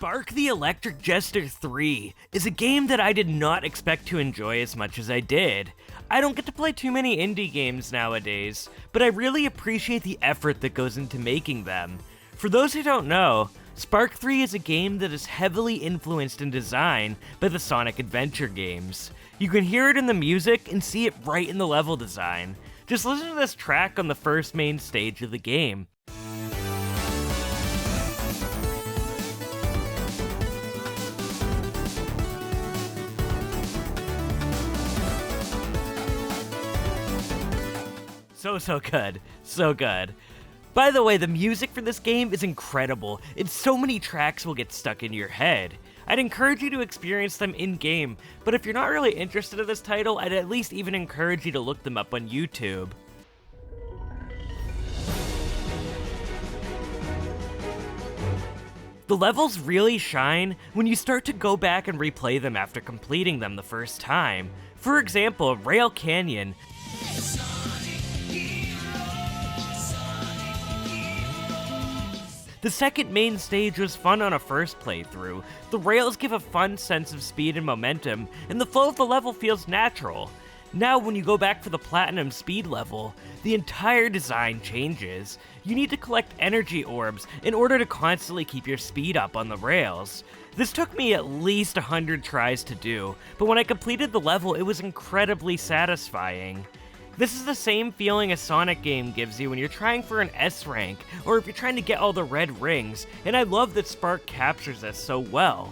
Spark the Electric Jester 3 is a game that I did not expect to enjoy as much as I did. I don't get to play too many indie games nowadays, but I really appreciate the effort that goes into making them. For those who don't know, Spark 3 is a game that is heavily influenced in design by the Sonic Adventure games. You can hear it in the music and see it right in the level design. Just listen to this track on the first main stage of the game. So good. So good. By the way, the music for this game is incredible, and so many tracks will get stuck in your head. I'd encourage you to experience them in-game, but if you're not really interested in this title, I'd at least even encourage you to look them up on YouTube. The levels really shine when you start to go back and replay them after completing them the first time. For example, Rail Canyon. The second main stage was fun on a first playthrough. The rails give a fun sense of speed and momentum, and the flow of the level feels natural. Now when you go back for the Platinum speed level, the entire design changes. You need to collect energy orbs in order to constantly keep your speed up on the rails. This took me at least 100 tries to do, but when I completed the level, it was incredibly satisfying. This is the same feeling a Sonic game gives you when you're trying for an S rank, or if you're trying to get all the red rings, and I love that Spark captures this so well.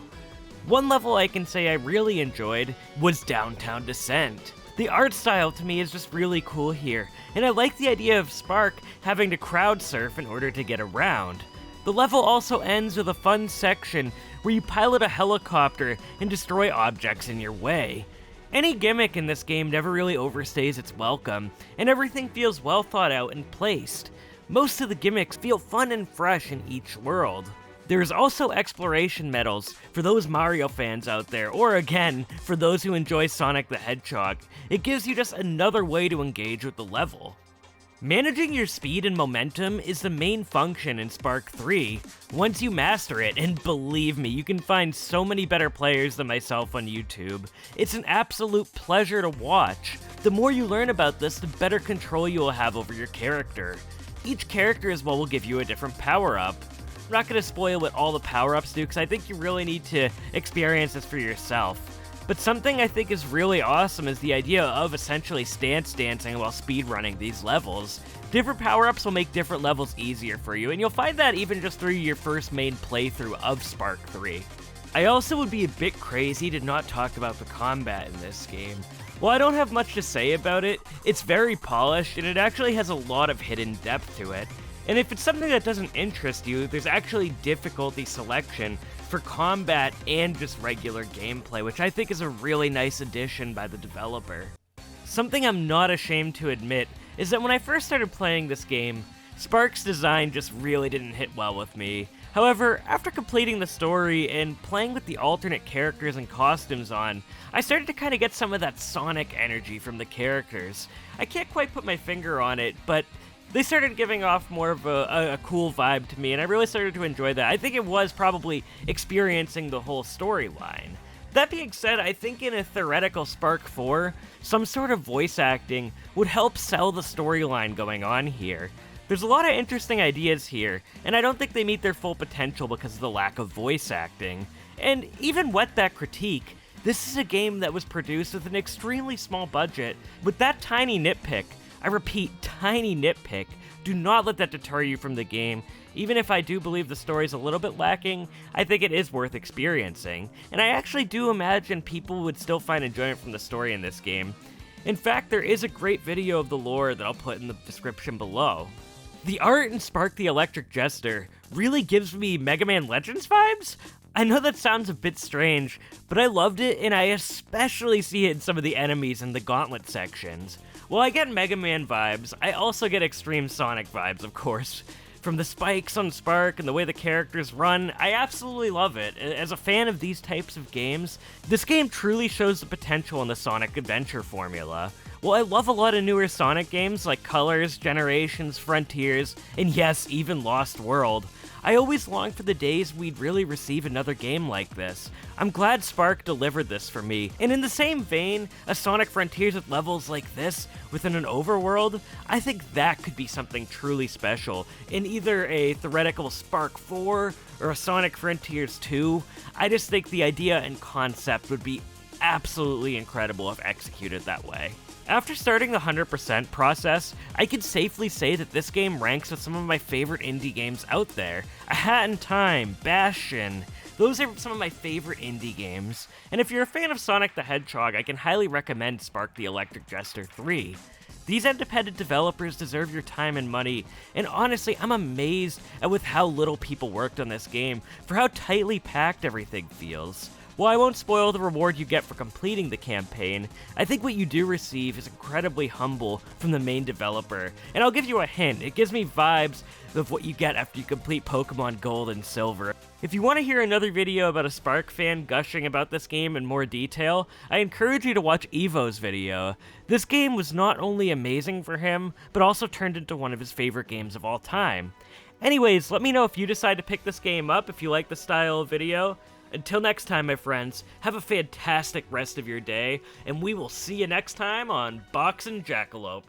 One level I can say I really enjoyed was Downtown Descent. The art style to me is just really cool here, and I like the idea of Spark having to crowd surf in order to get around. The level also ends with a fun section where you pilot a helicopter and destroy objects in your way. Any gimmick in this game never really overstays its welcome, and everything feels well thought out and placed. Most of the gimmicks feel fun and fresh in each world. There's also exploration medals for those Mario fans out there, or again, for those who enjoy Sonic the Hedgehog. It gives you just another way to engage with the level. Managing your speed and momentum is the main function in Spark 3 once you master it, and believe me, you can find so many better players than myself on YouTube. It's an absolute pleasure to watch. The more you learn about this, the better control you will have over your character. Each character as well will give you a different power-up. I'm not going to spoil what all the power-ups do because I think you really need to experience this for yourself. But something I think is really awesome is the idea of essentially stance dancing while speedrunning these levels. Different power-ups will make different levels easier for you, and you'll find that even just through your first main playthrough of Spark 3. I also would be a bit crazy to not talk about the combat in this game. While I don't have much to say about it, it's very polished, and it actually has a lot of hidden depth to it. And if it's something that doesn't interest you, there's actually difficulty selection for combat and just regular gameplay, which I think is a really nice addition by the developer. Something I'm not ashamed to admit is that when I first started playing this game, Spark's design just really didn't hit well with me. However, after completing the story and playing with the alternate characters and costumes on, I started to kind of get some of that Sonic energy from the characters. I can't quite put my finger on it, but they started giving off more of a cool vibe to me, and I really started to enjoy that. I think it was probably experiencing the whole storyline. That being said, I think in a theoretical Spark 4, some sort of voice acting would help sell the storyline going on here. There's a lot of interesting ideas here, and I don't think they meet their full potential because of the lack of voice acting. And even with that critique, this is a game that was produced with an extremely small budget. With that tiny nitpick, I repeat, tiny nitpick, do not let that deter you from the game. Even if I do believe the story's a little bit lacking, I think it is worth experiencing. And I actually do imagine people would still find enjoyment from the story in this game. In fact, there is a great video of the lore that I'll put in the description below. The art in Spark the Electric Jester really gives me Mega Man Legends vibes. I know that sounds a bit strange, but I loved it, and I especially see it in some of the enemies in the Gauntlet sections. While I get Mega Man vibes, I also get Extreme Sonic vibes, of course. From the spikes on Spark and the way the characters run, I absolutely love it. As a fan of these types of games, this game truly shows the potential in the Sonic Adventure formula. While I love a lot of newer Sonic games like Colors, Generations, Frontiers, and yes, even Lost World, I always long for the days we'd really receive another game like this. I'm glad Spark delivered this for me, and in the same vein, a Sonic Frontiers with levels like this within an overworld, I think that could be something truly special in either a theoretical Spark 4 or a Sonic Frontiers 2. I just think the idea and concept would be absolutely incredible if executed that way. After starting the 100% process, I can safely say that this game ranks with some of my favorite indie games out there. A Hat in Time, Bastion, those are some of my favorite indie games. And if you're a fan of Sonic the Hedgehog, I can highly recommend Spark the Electric Jester 3. These independent developers deserve your time and money, and honestly, I'm amazed at with how little people worked on this game for how tightly packed everything feels. While I won't spoil the reward you get for completing the campaign, I think what you do receive is incredibly humble from the main developer, and I'll give you a hint, it gives me vibes of what you get after you complete Pokemon Gold and Silver. If you want to hear another video about a Spark fan gushing about this game in more detail, I encourage you to watch Evo's video. This game was not only amazing for him, but also turned into one of his favorite games of all time. Anyways, let me know if you decide to pick this game up if you like the style of video. Until next time, my friends, have a fantastic rest of your day, and we will see you next time on Box and Jackalope.